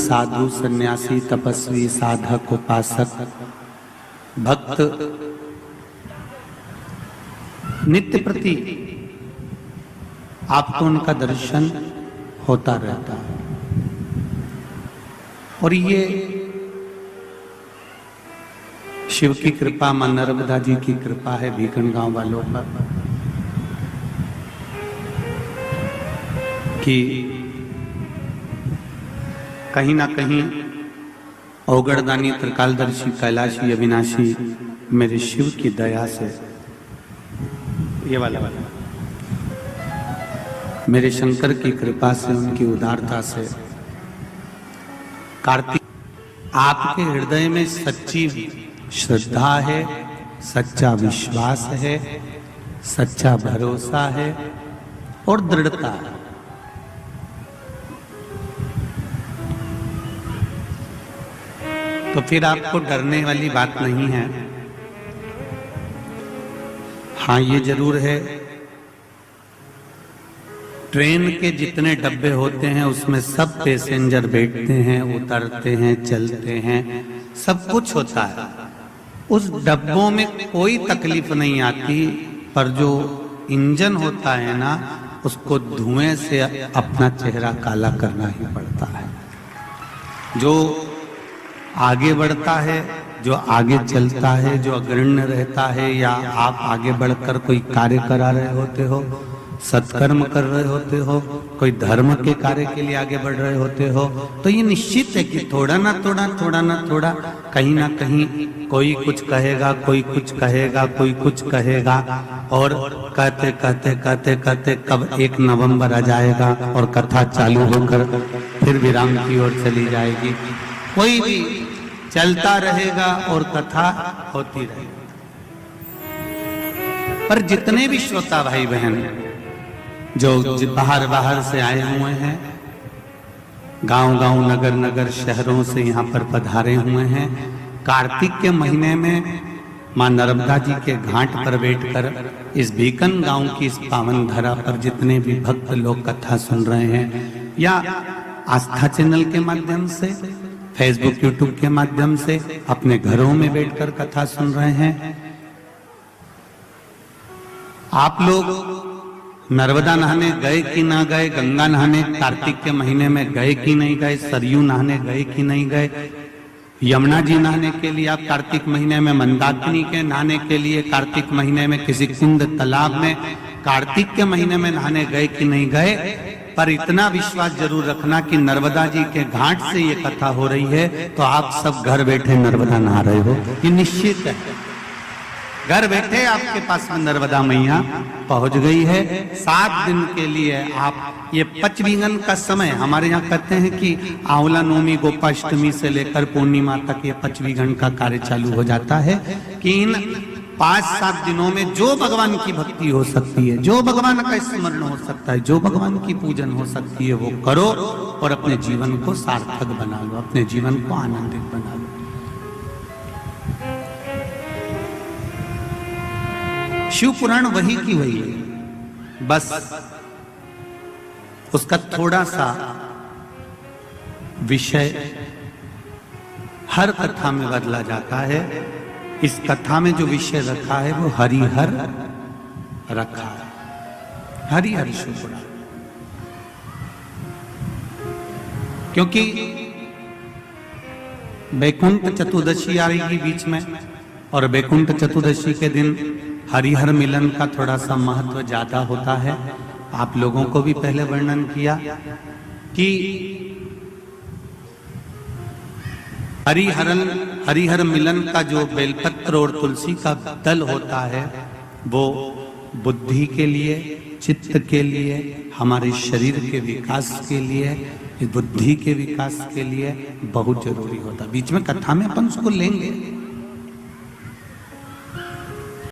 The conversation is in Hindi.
साधु सन्यासी तपस्वी साधक उपासक भक्त नित्य प्रति आपको उनका दर्शन होता रहता है। और ये शिव की कृपा, मां नर्मदा जी की कृपा है भीकन गांव वालों पर कि कहीं ना कहीं औगड़दानी त्रिकालदर्शी कैलाशी अविनाशी मेरे शिव की दया से, ये वाला मेरे शंकर की कृपा से, उनकी उदारता से कार्तिक आपके हृदय में सच्ची श्रद्धा है, सच्चा विश्वास है, सच्चा भरोसा है और दृढ़ता है। तो फिर आपको डरने वाली बात नहीं है। हाँ, ये जरूर है, ट्रेन के जितने डब्बे होते हैं उसमें सब पैसेंजर बैठते हैं, उतरते हैं, चलते हैं, सब कुछ होता है। उस डब्बों में कोई तकलीफ नहीं आती, पर जो इंजन होता है ना, उसको धुएं से अपना चेहरा काला करना ही पड़ता है। जो आगे बढ़ता है, जो आगे चलता है, जो अग्रण्य रहता है, या आप आगे बढ़कर कोई कार्य करा रहे होते हो, सत्कर्म कर रहे होते हो, कोई धर्म के कार्य के लिए आगे बढ़ रहे होते हो, तो ये निश्चित है कि थोड़ा ना थोड़ा कहीं ना कहीं कोई कुछ कहेगा, कोई कुछ कहेगा, कोई कुछ कहेगा, और कहते कब 1 नवंबर आ जाएगा और कथा चालू होकर फिर विराम की ओर चली जाएगी। कोई भी चलता रहेगा और कथा होती रहेगी। पर जितने भी श्रोता भाई बहन जो बाहर से आए हुए हैं, गांव नगर नगर शहरों से यहाँ पर पधारे हुए हैं, कार्तिक के महीने में मां नर्मदा जी के घाट पर बैठकर इस भीकन गांव की इस पावन धरा पर जितने भी भक्त लोग कथा सुन रहे हैं, या आस्था चैनल के माध्यम से, फेसबुक यूट्यूब के माध्यम से, अपने घरों में बैठकर कथा सुन रहे हैं, आप लोग नर्मदा नहाने गए कि ना गए, गंगा नहाने कार्तिक के महीने में गए कि नहीं गए, सरयू नहाने गए कि नहीं गए, यमुना जी नहाने के लिए आप कार्तिक महीने में, मंदाकिनी के नहाने के लिए कार्तिक महीने में किसी कुंड तालाब में कार्तिक के महीने में नहाने गए कि नहीं गए, पर इतना विश्वास जरूर रखना कि नर्मदा जी के घाट से ये कथा हो रही है तो आप सब घर बैठे नर्मदा नहा रहे हो, ये निश्चित है। घर बैठे आपके पास में नर्मदा मैया पहुंच गई है। 7 दिन के लिए आप, ये पचवीगन का समय हमारे यहाँ कहते हैं कि आंवला नवमी गोपाष्टमी से लेकर पूर्णिमा तक ये पचवीगन का कार्य चालू हो जाता है कि इन 5-7 दिनों में जो भगवान की भक्ति हो सकती है, जो भगवान का स्मरण हो सकता है, जो भगवान की पूजन हो सकती है, वो करो और अपने जीवन को सार्थक बना लो, अपने जीवन को आनंदित बना लो। शिव पुराण वही की वही है, बस उसका थोड़ा सा विषय हर कथा में बदला जाता है। इस कथा में जो विषय रखा है वो हरिहर रखा है, हरिहर शिव पुराण। क्योंकि बैकुंठ चतुर्दशी आएगी बीच में, और बैकुंठ चतुर्दशी के दिन हरिहर मिलन का थोड़ा सा महत्व ज्यादा होता है। आप लोगों को भी पहले वर्णन किया कि हरिहर मिलन का जो बेलपत्र और तुलसी का दल होता है, वो बुद्धि के लिए, चित्त के लिए, हमारे शरीर के विकास के लिए, बुद्धि के विकास के लिए बहुत जरूरी होता है। बीच में कथा में अपन उसको लेंगे,